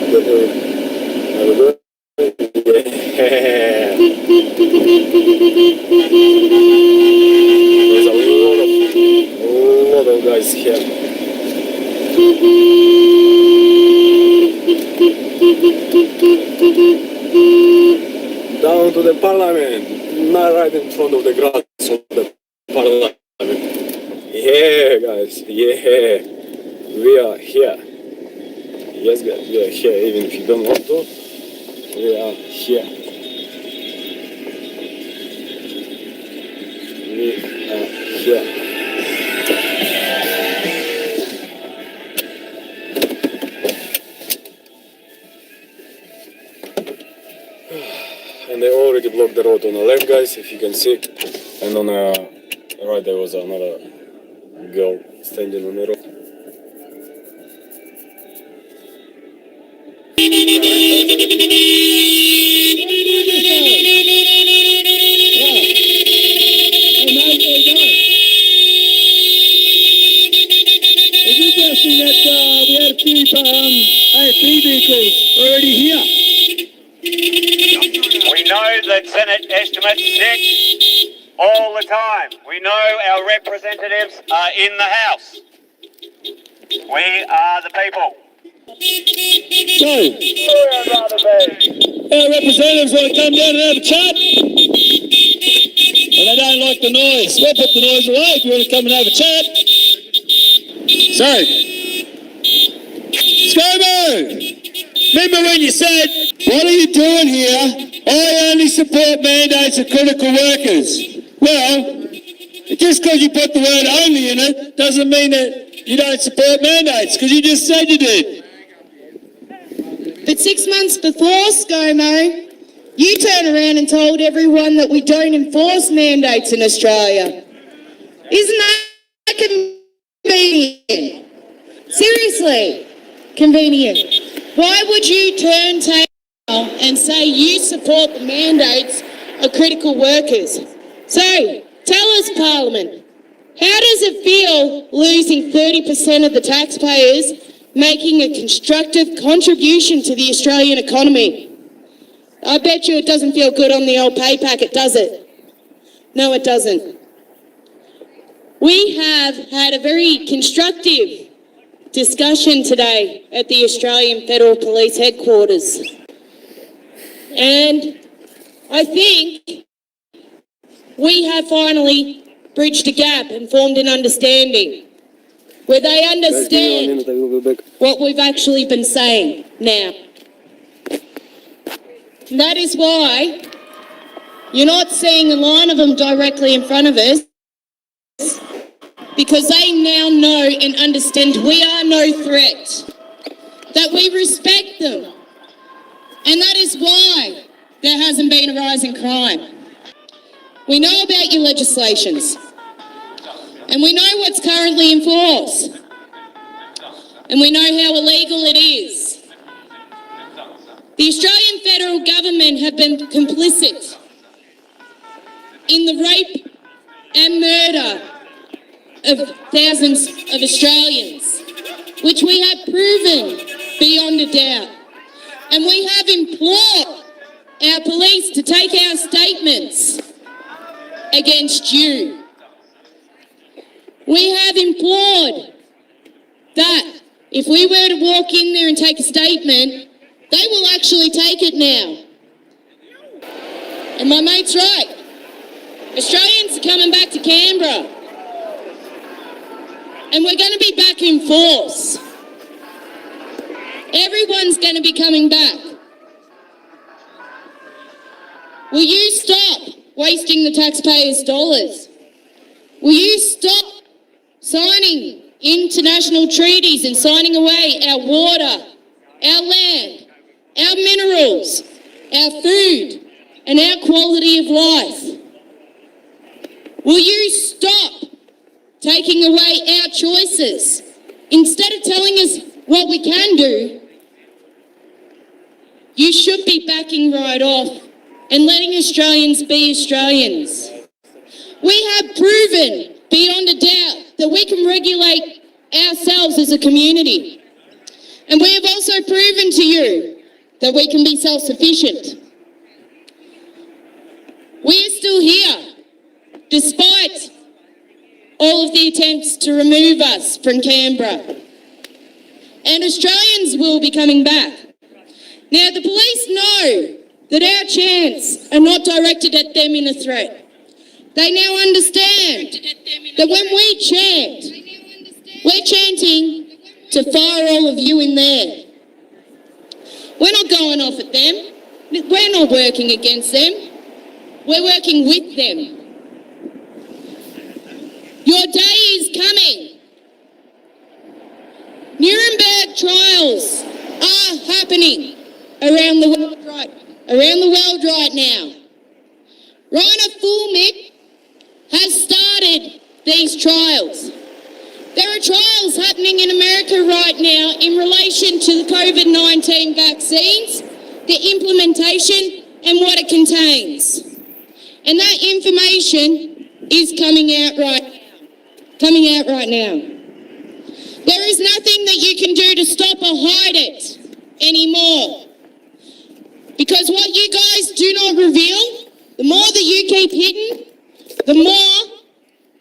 a lot of guys here. Down to the parliament, not right in front of the grass of the parliament. Yeah, guys, yeah, we are here. Yes, guys, we are here, even if you don't want to. We are here. We are here. And they already blocked the road on the left, guys, if you can see. And on the right there was another girl standing on the road. It's interesting that we had a few AFP vehicles already here. We know that Senate estimates sit all the time. We know our representatives are in the House. We are the people. So, our representatives want to come down and have a chat. And they don't like the noise. We'll put the noise away if you want to come and have a chat. So, ScoMo, remember when you said, what are you doing here? I only support mandates of critical workers. Well, just because you put the word only in it doesn't mean that you don't support mandates, because you just said you did. But 6 months before, ScoMo, you turned around and told everyone that we don't enforce mandates in Australia. Isn't that convenient? Seriously, convenient. Why would you turn tail and say you support the mandates of critical workers? So, tell us, Parliament, how does it feel losing 30% of the taxpayers making a constructive contribution to the Australian economy? I bet you it doesn't feel good on the old pay packet, does it? No, it doesn't. We have had a very constructive discussion today at the Australian Federal Police Headquarters. And I think we have finally bridged a gap and formed an understanding where they understand what we've actually been saying now. And that is why you're not seeing a line of them directly in front of us, because they now know and understand we are no threat, that we respect them. And that is why there hasn't been a rise in crime. We know about your legislations, and we know what's currently in force, and we know how illegal it is. The Australian federal government have been complicit in the rape and murder of thousands of Australians, which we have proven beyond a doubt. And we have implored our police to take our statements against you. We have implored that if we were to walk in there and take a statement, they will actually take it now. And my mate's right. Australians are coming back to Canberra. And we're going to be back in force. Everyone's going to be coming back. Will you stop wasting the taxpayers' dollars? Will you stop signing international treaties and signing away our water, our land, our minerals, our food, and our quality of life? Will you stop taking away our choices? Instead of telling us what we can do, you should be backing right off and letting Australians be Australians. We have proven beyond a doubt that we can regulate ourselves as a community. And we have also proven to to you that we can be self-sufficient. We're still here, despite all of the attempts to remove us from Canberra. And Australians will be coming back. Now, the police know that our chants are not directed at them in a threat. They now understand that when we chant, we're chanting to fire all of you in there. We're not going off at them. We're not working against them. We're working with them. Your day is coming. Nuremberg trials are happening around the world right now. Rainer Fulmick has started these trials. There are trials happening in America right now in relation to the COVID-19 vaccines, the implementation and what it contains. And that information is coming out right now. There is nothing that you can do to stop or hide it anymore. Because what you guys do not reveal, the more that you keep hidden, the more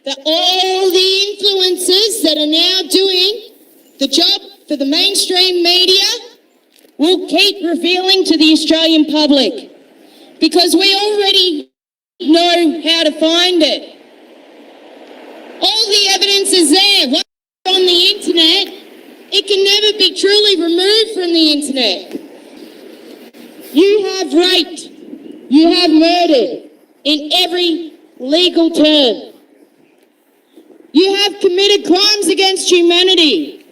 that all the influencers that are now doing the job for the mainstream media will keep revealing to the Australian public. Because we already know how to find it. All the evidence is there. Once it's on the internet, it can never be truly removed from the internet. You have raped, you have murdered in every legal term. You have committed crimes against humanity.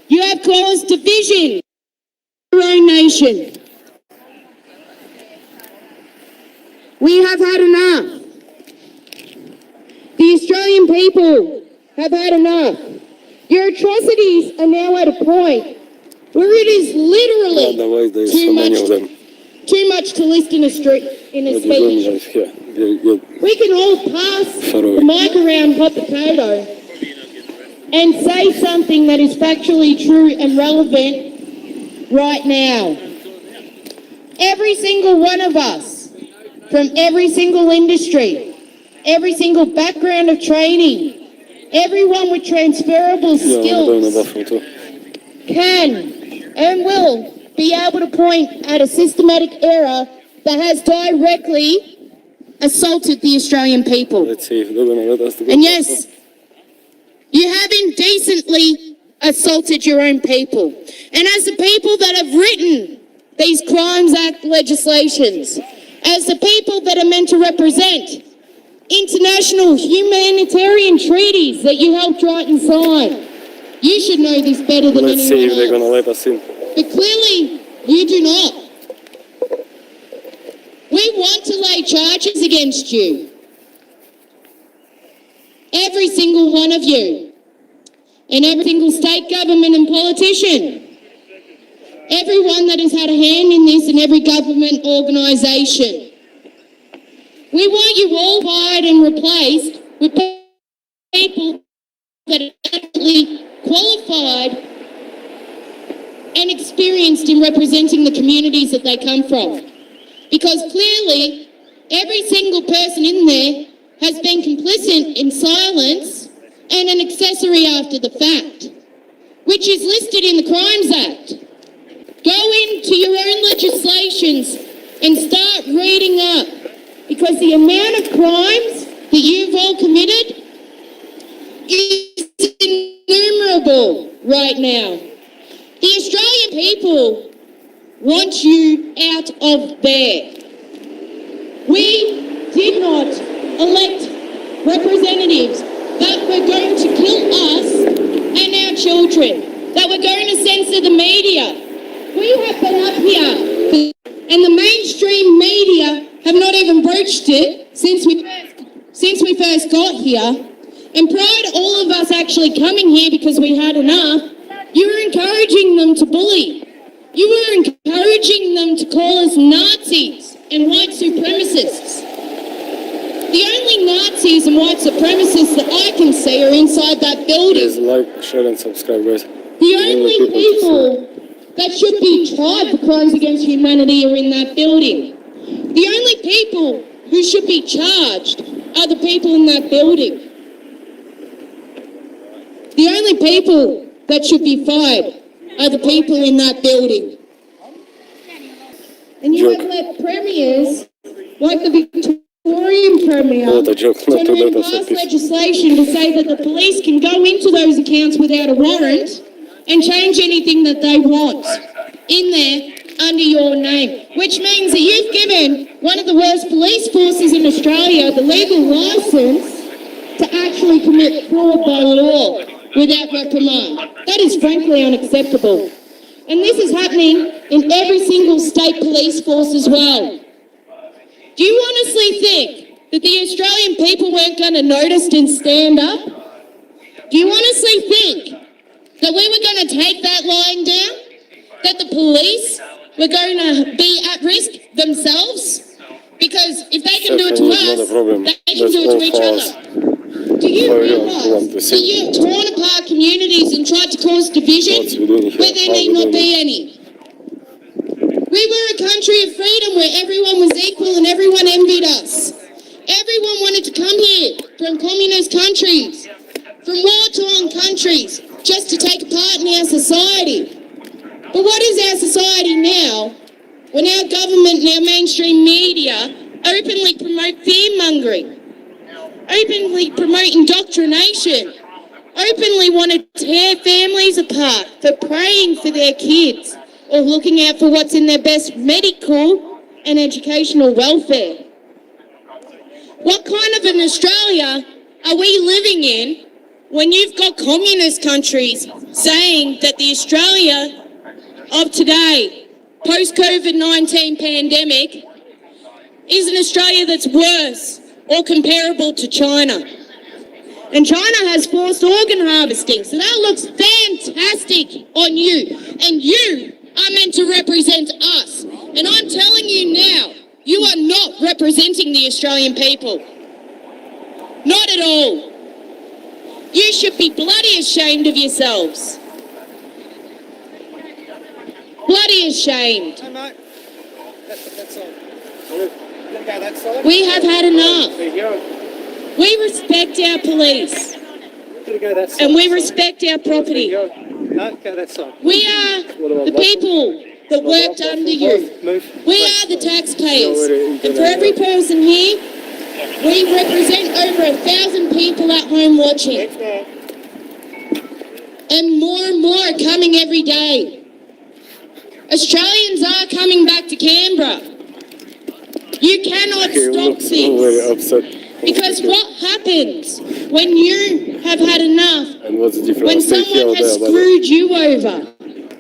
You have caused division in your own nation. We have had enough. The Australian people have had enough. Your atrocities are now at a point where it is literally Otherwise, there's so many of them. too much to list in a speech. Here. We can all pass the mic around hot potato and say something that is factually true and relevant right now. Every single one of us, from every single industry, every single background of training, everyone with transferable skills can and will be able to point at a systematic error that has directly assaulted the Australian people. Let's see if they're going to let us go. And yes, you have indecently assaulted your own people. And as the people that have written these Crimes Act legislations, as the people that are meant to represent international humanitarian treaties that you helped write and sign, you should know this better than Let's see if anyone they're going to else. let us in. But clearly, you do not. We want to lay charges against you. Every single one of you. And every single state government and politician. Everyone that has had a hand in this and every government organisation. We want you all fired and replaced with people that are actually qualified and experienced in representing the communities that they come from. Because clearly, every single person in there has been complicit in silence and an accessory after the fact, which is listed in the Crimes Act. Go into your own legislations and start reading up, because the amount of crimes that you've all committed is innumerable right now. The Australian people want you out of there. We did not elect representatives that were going to kill us and our children, that were going to censor the media. We have been up here, and the mainstream media have not even broached it since we first got here. And prior to all of us actually coming here because we had enough, you were encouraging them to bully. You were encouraging them to call us Nazis and white supremacists. The only Nazis and white supremacists that I can see are inside that building. Please like, share and subscribe, guys. The only people that should be tried for crimes against humanity are in that building. The only people who should be charged are the people in that building. The only people that should be fired are the people in that building. And you have let premiers like the Victorian Premier Not a joke, not turn to around let us pass at this. legislation to say that the police can go into those accounts without a warrant and change anything that they want in there under your name, which means that you've given one of the worst police forces in Australia the legal licence to actually commit fraud by law without reprimand. That is frankly unacceptable. And this is happening in every single state police force as well. Do you honestly think that the Australian people weren't going to notice and stand up? Do you honestly think that we were going to take that lying down? That the police were going to be at risk themselves? Because if they can do it to us, they can do it to each other. Do you realise that you've torn apart communities and tried to cause division where there need not be any? We were a country of freedom where everyone was equal and everyone envied us. Everyone wanted to come here from communist countries, from war-torn countries, just to take part in our society. But what is our society now when our government and our mainstream media openly promote fear-mongering, openly promote indoctrination, openly want to tear families apart for praying for their kids or looking out for what's in their best medical and educational welfare? What kind of an Australia are we living in when you've got communist countries saying that the Australia of today, post-COVID-19 pandemic, is an Australia that's worse or comparable to China? And China has forced organ harvesting, so that looks fantastic on you. And you are meant to represent us. And I'm telling you now, you are not representing the Australian people. Not at all. You should be bloody ashamed of yourselves. Bloody ashamed. No, mate. That's all. Go that side. We have had enough. There you go. We respect our police Go that side. and we respect our property. There you go. No, go that side. We are the people that worked under you. We are the taxpayers. And for every person here, we represent over 1,000 people at home watching. And more are coming every day. Australians are coming back to Canberra. You cannot stop this. Upset. Because what happens when you have had enough? And what's the difference? When someone has screwed you over?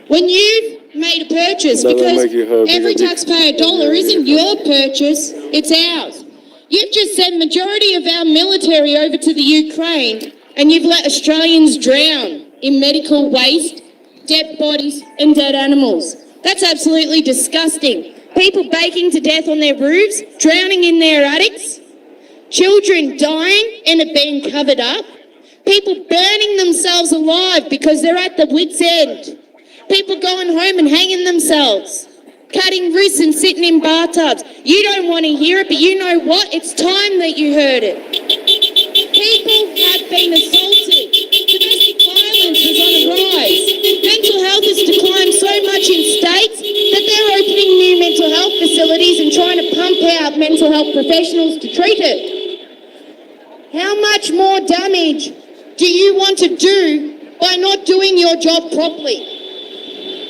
When you've made a purchase, because every taxpayer dollar isn't your purchase, it's ours. You've just sent majority of our military over to the Ukraine and you've let Australians drown in medical waste, dead bodies and dead animals. That's absolutely disgusting. People baking to death on their roofs, drowning in their attics, children dying and it being covered up, people burning themselves alive because they're at the wit's end, people going home and hanging themselves, cutting wrists and sitting in bathtubs. You don't want to hear it, but you know what? It's time that you heard it. People have been assaulted. Domestic violence is on a rise. Mental health has declined so much in states that they're opening new mental health facilities and trying to pump out mental health professionals to treat it. How much more damage do you want to do by not doing your job properly?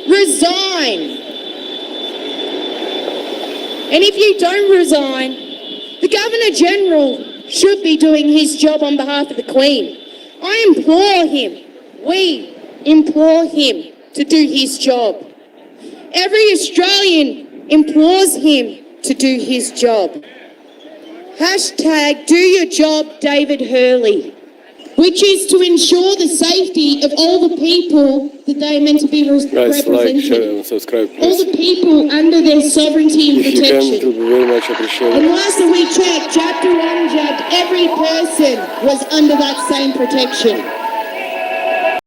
Resign. And if you don't resign, the Governor-General should be doing his job on behalf of the Queen. I implore him, we implore him to do his job. Every Australian implores him to do his job. Hashtag do your job, David Hurley, which is to ensure the safety of all the people that they are meant to be Guys, representing. like, share and subscribe, All please. the people under their sovereignty and If you can, it protection. would be very much appreciated. And last we checked, chapter 1 jabbed, every person was under that same protection.